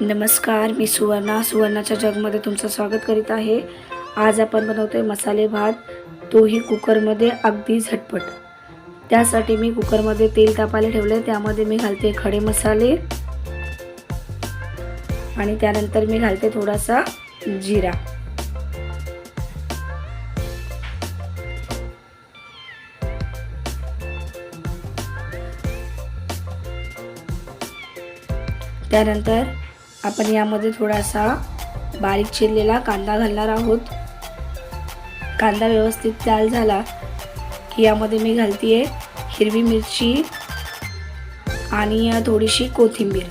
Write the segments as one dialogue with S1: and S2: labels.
S1: नमस्कार, मी सुवर्णाच्या जगमध्ये तुमचं स्वागत करीत आहे। आज आपण बनवतोय मसाले भात, तोही कुकरमध्ये अगदी झटपट। त्यासाठी मी कुकरमध्ये तेल तापायला ठेवले, त्यामध्ये मी घालते खडे मसाले आणि त्यानंतर मी घालते थोडासा जिरा। त्यानंतर आपण यामध्ये थोडासा बारीक चिरलेला कांदा घालणार आहोत। कांदा व्यवस्थित लाल झाला की यामध्ये मी घालतीये हिरवी मिरची आणि थोडीशी कोथिंबीर।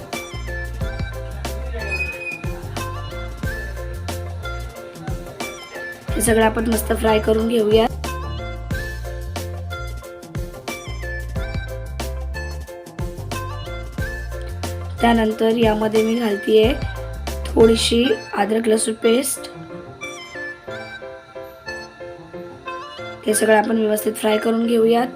S1: हे सगळं आपण मस्त फ्राय करून घेऊया। त्यानंतर यामध्ये मी घालतीये थोडीशी अद्रक लसूण पेस्ट। हे सगळं आपण व्यवस्थित फ्राय करून घेऊयात।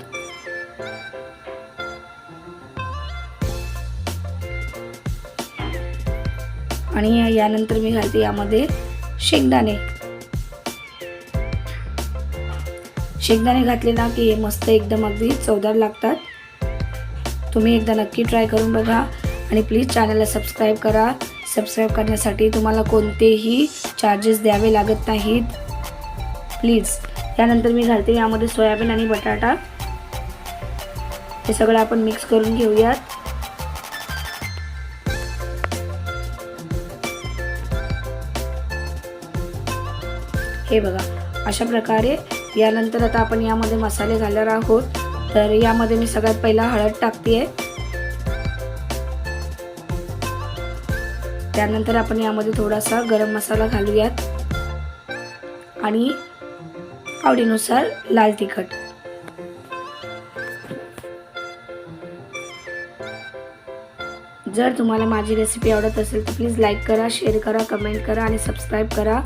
S1: आणि यानंतर मी घालते यामध्ये शेंगदाणे। शेंगदाणे घातले ना की हे मस्त एकदम अगदी चवदार लागतात। तुम्ही एकदा नक्की ट्राय करून बघा आणि प्लीज चॅनलला सबस्क्राइब करा। सबस्क्राइब करण्यासाठी तुम्हाला कोणतेही चार्जेस द्यावे लागत नाहीत, प्लीज। त्यानंतर मी घालते यामध्ये सोयाबीन आणि बटाटा। हे सगळं आपण मिक्स करून घेऊयात। हे बघा, अशा प्रकारे। यानंतर आता आपण यामध्ये मसाले घालणार आहोत। तर यामध्ये मी सगळ्यात पहिला हळद टाकतेय। त्यानंतर आपण यामध्ये थोडासा गरम मसाला घालूयात आणि आवडीनुसार लाल तिखट। जर तुम्हाला माझी रेसिपी आवडत असेल तर प्लीज लाईक करा, शेअर करा, कमेंट करा आणि सबस्क्राइब करा।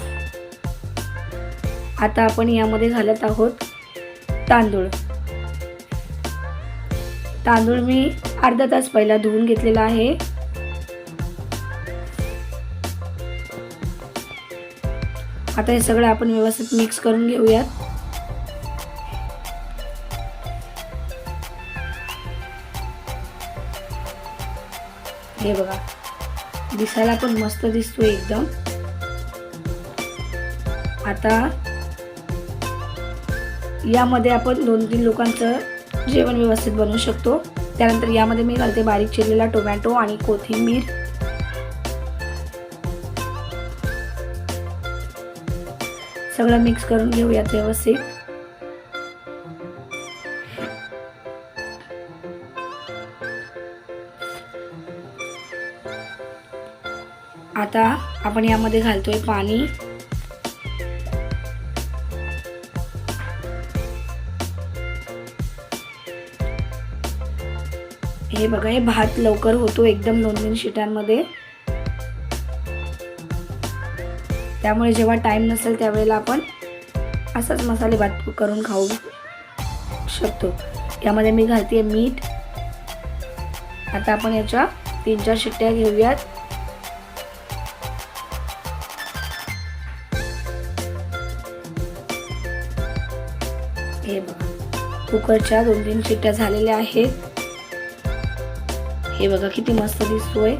S1: आता आपण यामध्ये घालत आहोत तांदूळ। तांदूळ मी अर्धा तास पहिला धुवून घेतलेला आहे। आता हे सगळं आपण व्यवस्थित मिक्स करून घेऊयात। हे बघा, दिसायला पण मस्त दिसतोय एकदम। आता यामध्ये आपण 2-3 लोकांचं जेवण व्यवस्थित बनवू शकतो। त्यानंतर यामध्ये मी घालते बारीक चिरलेला टोमॅटो आणि कोथिंबीर। सगळं मिक्स करून घेऊयात व्यवस्थित। आता आपण यामध्ये घालतोय पाणी। हे बघा, हे भात लवकर होतो एकदम 2-3 शिट्यांमध्ये। त्यामुळे जेव्हा टाइम नसेल त्यावेळेला आपण असाच मसाले भात करून खाऊ शकतो। यामध्ये मी घालते मीठ। आता आपण याच्या 3-4 शिट्ट्या घेऊयात। हे बघा, कुकरच्या 2-3 शिट्ट्या झालेल्या आहेत। हे बघा किती मस्त दिसतोय।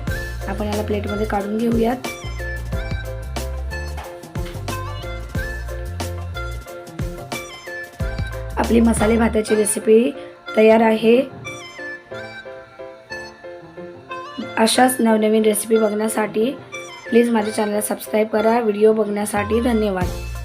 S1: आपण याला प्लेटमध्ये काढून घेऊयात। आपली मसाले भाताची रेसिपी तयार आहे। अशाच नवनवीन रेसिपी बघण्यासाठी प्लीज माझ्या चॅनलला सबस्क्राइब करा। व्हिडिओ बघण्यासाठी धन्यवाद।